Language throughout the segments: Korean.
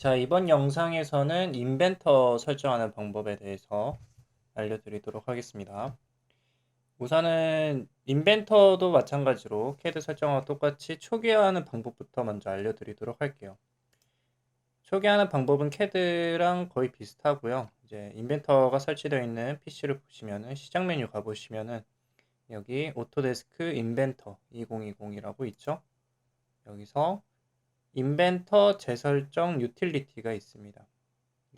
자, 이번 영상에서는 인벤터 설정하는 방법에 대해서 알려드리도록 하겠습니다. 우선은 인벤터도 마찬가지로 캐드 설정과 똑같이 초기화하는 방법부터 먼저 알려드리도록 할게요. 초기화하는 방법은 캐드랑 거의 비슷하고요. 이제 인벤터가 설치되어 있는 PC를 보시면은 시작 메뉴 가보시면은 여기 오토데스크 인벤터 2020이라고 있죠. 여기서 인벤터 재설정 유틸리티가 있습니다.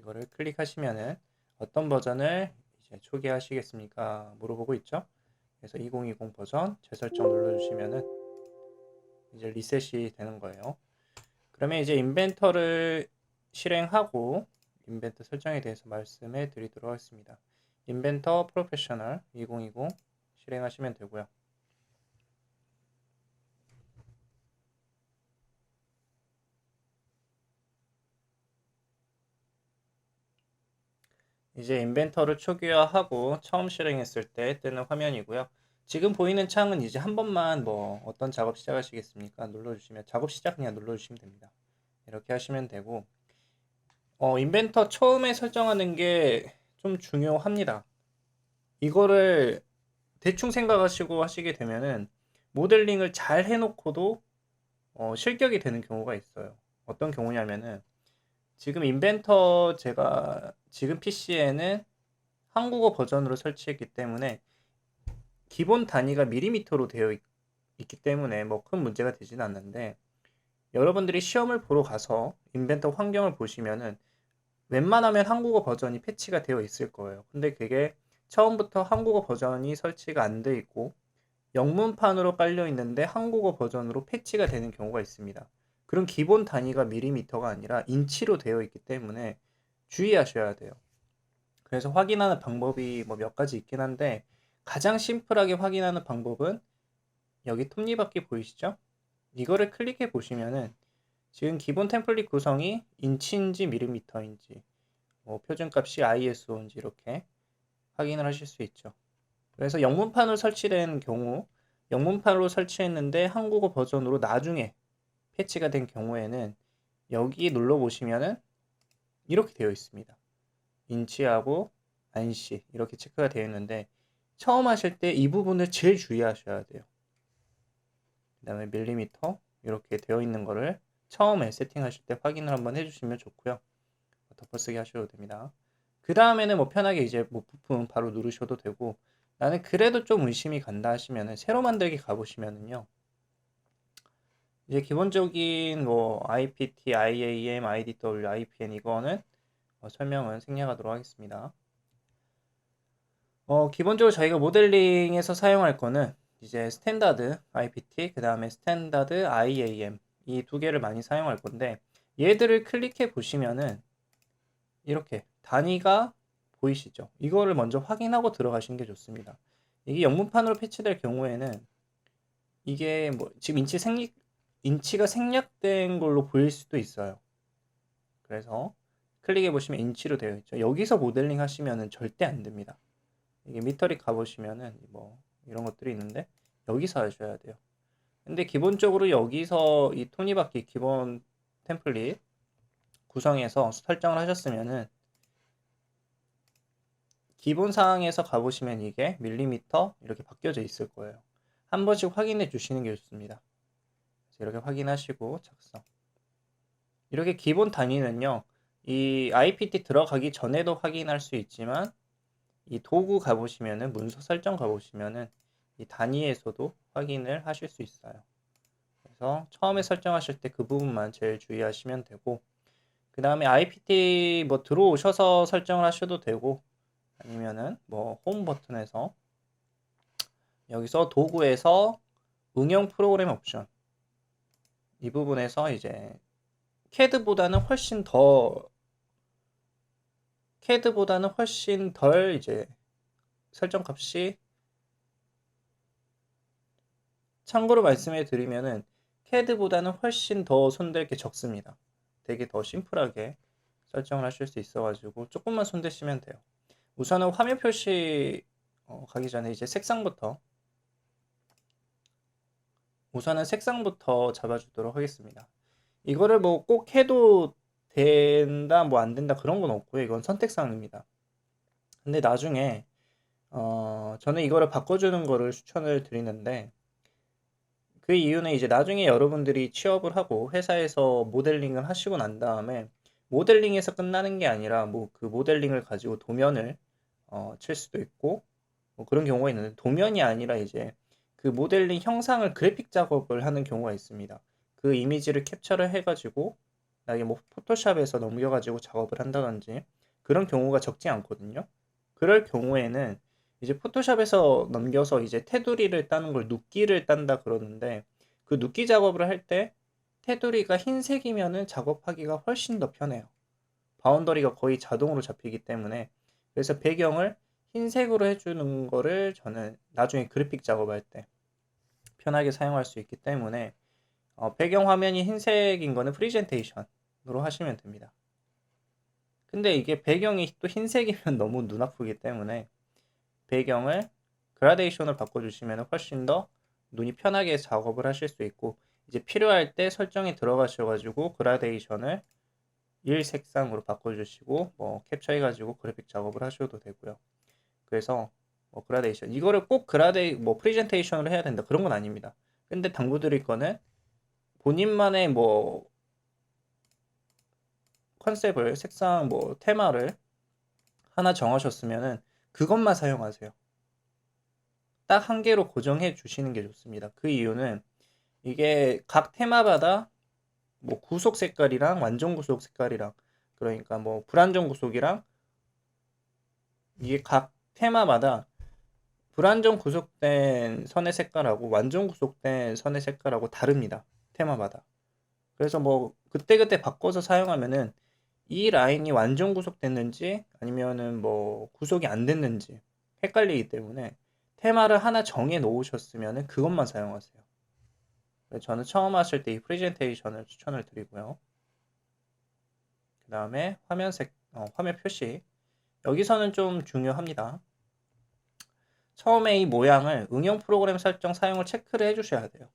이거를 클릭하시면은 어떤 버전을 이제 초기화하시겠습니까? 물어보고 있죠. 그래서 2020 버전 재설정 눌러주시면은 이제 리셋이 되는 거예요. 그러면 이제 인벤터를 실행하고 인벤터 설정에 대해서 말씀해 드리도록 하겠습니다. 인벤터 프로페셔널 2020 실행하시면 되고요. 이제 인벤터를 초기화하고 처음 실행했을 때 뜨는 화면이고요. 지금 보이는 창은 이제 한 번만 뭐 어떤 작업 시작하시겠습니까? 눌러주시면 작업 시작 그냥 눌러주시면 됩니다. 이렇게 하시면 되고 인벤터 처음에 설정하는 게 좀 중요합니다. 이거를 대충 생각하시고 하시게 되면은 모델링을 잘 해놓고도 실격이 되는 경우가 있어요. 어떤 경우냐면은 지금 인벤터 제가 지금 PC에는 한국어 버전으로 설치했기 때문에 기본 단위가 밀리미터로 되어 있기 때문에 뭐 큰 문제가 되진 않는데 여러분들이 시험을 보러 가서 인벤터 환경을 보시면은 웬만하면 한국어 버전이 패치가 되어 있을 거예요. 근데 그게 처음부터 한국어 버전이 설치가 안 돼 있고 영문판으로 깔려 있는데 한국어 버전으로 패치가 되는 경우가 있습니다. 그런 기본 단위가 밀리미터가 아니라 인치로 되어 있기 때문에 주의하셔야 돼요. 그래서 확인하는 방법이 뭐 몇 가지 있긴 한데 가장 심플하게 확인하는 방법은 여기 톱니바퀴 보이시죠? 이거를 클릭해 보시면은 지금 기본 템플릿 구성이 인치인지 밀리미터인지 뭐 표준값이 ISO인지 이렇게 확인을 하실 수 있죠. 그래서 영문판으로 설치된 경우 영문판으로 설치했는데 한국어 버전으로 나중에 패치가 된 경우에는 여기 눌러 보시면은 이렇게 되어 있습니다. 인치하고 안시 이렇게 체크가 되어 있는데 처음 하실 때 이 부분을 제일 주의하셔야 돼요. 그 다음에 밀리미터 이렇게 되어 있는 거를 처음에 세팅하실 때 확인을 한번 해주시면 좋고요. 덮어쓰기 하셔도 됩니다. 그 다음에는 뭐 편하게 이제 뭐 부품 바로 누르셔도 되고 나는 그래도 좀 의심이 간다 하시면은 새로 만들기 가보시면은요. 이제 기본적인 뭐 IPT, IAM, IDW, IPN 이거는 설명은 생략하도록 하겠습니다. 기본적으로 저희가 모델링에서 사용할 거는 이제 스탠다드 IPT, 그 다음에 스탠다드 IAM 이 두 개를 많이 사용할 건데 얘들을 클릭해 보시면은 이렇게 단위가 보이시죠? 이거를 먼저 확인하고 들어가시는 게 좋습니다. 이게 영문판으로 패치될 경우에는 이게 뭐 지금 인치가 생략된 걸로 보일 수도 있어요. 그래서 클릭해 보시면 인치로 되어 있죠. 여기서 모델링 하시면은 절대 안 됩니다. 이게 미터리 가보시면은 뭐 이런 것들이 있는데 여기서 하셔야 돼요. 근데 기본적으로 여기서 이 톱니바퀴 기본 템플릿 구성해서 설정을 하셨으면은 기본 사항에서 가보시면 이게 밀리미터 이렇게 바뀌어져 있을 거예요. 한 번씩 확인해 주시는 게 좋습니다. 이렇게 확인하시고 작성. 이렇게 기본 단위는요. 이 IPT 들어가기 전에도 확인할 수 있지만 이 도구 가보시면은 문서 설정 가보시면은 이 단위에서도 확인을 하실 수 있어요. 그래서 처음에 설정하실 때 그 부분만 제일 주의하시면 되고 그 다음에 IPT 뭐 들어오셔서 설정을 하셔도 되고 아니면은 뭐 홈 버튼에서 여기서 도구에서 응용 프로그램 옵션 이 부분에서 이제 캐드보다는 훨씬 덜 이제 설정 값이 참고로 말씀해 드리면은 캐드보다는 훨씬 더 손댈 게 적습니다. 되게 더 심플하게 설정을 하실 수 있어가지고 조금만 손대시면 돼요. 우선은 화면 표시 가기 전에 이제 우선은 색상부터 잡아주도록 하겠습니다. 이거를 뭐 꼭 해도 된다 뭐 안 된다 그런 건 없고요. 이건 선택사항입니다. 근데 나중에 저는 이거를 바꿔주는 거를 추천을 드리는데, 그 이유는 이제 나중에 여러분들이 취업을 하고 회사에서 모델링을 하시고 난 다음에 모델링에서 끝나는 게 아니라 뭐 그 모델링을 가지고 도면을 칠 수도 있고 뭐 그런 경우가 있는데, 도면이 아니라 이제 그 모델링 형상을 그래픽 작업을 하는 경우가 있습니다. 그 이미지를 캡처를 해가지고 나중에 뭐 포토샵에서 넘겨가지고 작업을 한다든지 그런 경우가 적지 않거든요. 그럴 경우에는 이제 포토샵에서 넘겨서 이제 테두리를 따는 걸 눕기를 딴다 그러는데, 그 눕기 작업을 할 때 테두리가 흰색이면은 작업하기가 훨씬 더 편해요. 바운더리가 거의 자동으로 잡히기 때문에. 그래서 배경을 흰색으로 해주는 거를 저는 나중에 그래픽 작업할 때 편하게 사용할 수 있기 때문에, 배경 화면이 흰색인 거는 프리젠테이션으로 하시면 됩니다. 근데 이게 배경이 또 흰색이면 너무 눈 아프기 때문에 배경을 그라데이션을 바꿔주시면 훨씬 더 눈이 편하게 작업을 하실 수 있고, 이제 필요할 때 설정에 들어가셔가지고 그라데이션을 일색상으로 바꿔주시고 뭐 캡처해가지고 그래픽 작업을 하셔도 되고요. 그래서 뭐 그라데이션 이거를 꼭 뭐 프레젠테이션으로 해야 된다 그런 건 아닙니다. 근데 당부드릴 거는 본인만의 뭐 컨셉을, 색상 뭐 테마를 하나 정하셨으면은 그것만 사용하세요. 딱 한 개로 고정해 주시는 게 좋습니다. 그 이유는 이게 각 테마마다 뭐 구속 색깔이랑 완전 구속 색깔이랑, 그러니까 뭐 불안정 구속이랑, 이게 각 테마마다 불안정 구속된 선의 색깔하고 완전 구속된 선의 색깔하고 다릅니다. 테마마다. 그래서 뭐 그때그때 바꿔서 사용하면은 이 라인이 완전 구속됐는지 아니면은 뭐 구속이 안 됐는지 헷갈리기 때문에 테마를 하나 정해 놓으셨으면은 그것만 사용하세요. 저는 처음 하실 때 이 프레젠테이션을 추천을 드리고요. 그 다음에 화면 표시. 여기서는 좀 중요합니다. 처음에 이 모양을 응용 프로그램 설정 사용을 체크를 해주셔야 돼요.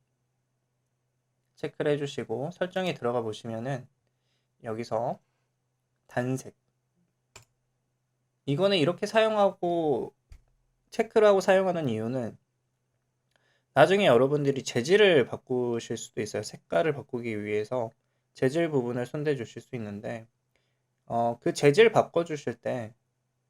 체크를 해주시고 설정에 들어가 보시면은 여기서 단색. 이거는 이렇게 사용하고 체크를 하고 사용하는 이유는 나중에 여러분들이 재질을 바꾸실 수도 있어요. 색깔을 바꾸기 위해서 재질 부분을 손대 주실 수 있는데, 그 재질 바꿔 주실 때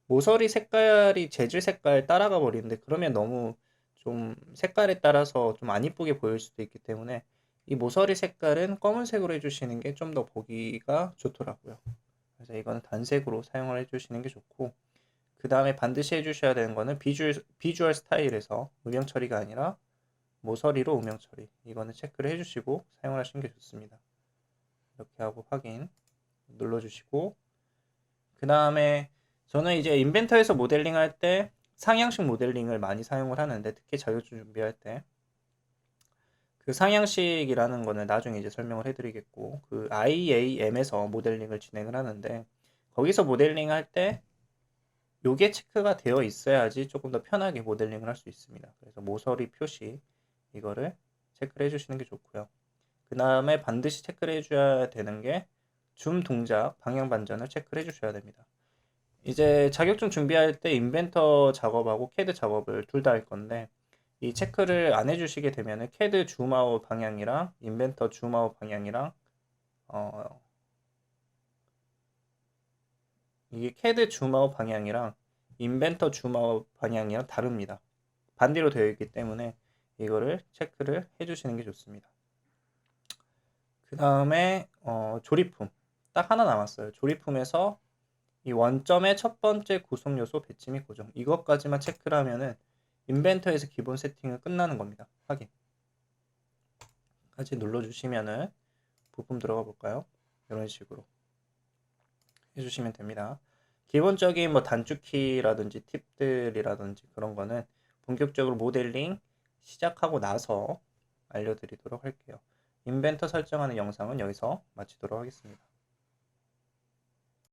모서리 색깔이 재질 색깔 따라가 버리는데, 그러면 너무 좀 색깔에 따라서 좀 안 이쁘게 보일 수도 있기 때문에 이 모서리 색깔은 검은색으로 해주시는 게 좀 더 보기가 좋더라고요. 그래서 이거는 단색으로 사용을 해주시는 게 좋고, 그 다음에 반드시 해주셔야 되는 거는 비주얼 스타일에서 음영 처리가 아니라 모서리로 음영 처리, 이거는 체크를 해주시고 사용을 하시는 게 좋습니다. 이렇게 하고 확인 눌러주시고, 그 다음에 저는 이제 인벤터에서 모델링 할 때 상향식 모델링을 많이 사용을 하는데, 특히 자격증 준비할 때 그 상향식이라는 거는 나중에 이제 설명을 해드리겠고, 그 IAM에서 모델링을 진행을 하는데 거기서 모델링 할 때 요게 체크가 되어 있어야지 조금 더 편하게 모델링을 할 수 있습니다. 그래서 모서리 표시 이거를 체크를 해주시는 게 좋고요. 그 다음에 반드시 체크를 해줘야 되는 게 줌 동작 방향 반전을 체크를 해주셔야 됩니다. 이제 자격증 준비할 때 인벤터 작업하고 캐드 작업을 둘 다 할 건데, 이 체크를 안 해주시게 되면 캐드 줌아웃 방향이랑 인벤터 줌아웃 방향이랑 이게 캐드 줌아웃 방향이랑 인벤터 줌아웃 방향이랑 다릅니다. 반대로 되어 있기 때문에 이거를 체크를 해주시는 게 좋습니다. 그 다음에 조립품 딱 하나 남았어요. 조립품에서 이 원점의 첫 번째 구성 요소 배치 및 고정, 이것까지만 체크를 하면은 인벤터에서 기본 세팅은 끝나는 겁니다. 확인 까지 눌러주시면은 부품 들어가 볼까요? 이런 식으로 해주시면 됩니다. 기본적인 뭐 단축키라든지 팁들이라든지 그런 거는 본격적으로 모델링 시작하고 나서 알려드리도록 할게요. 인벤터 설정하는 영상은 여기서 마치도록 하겠습니다.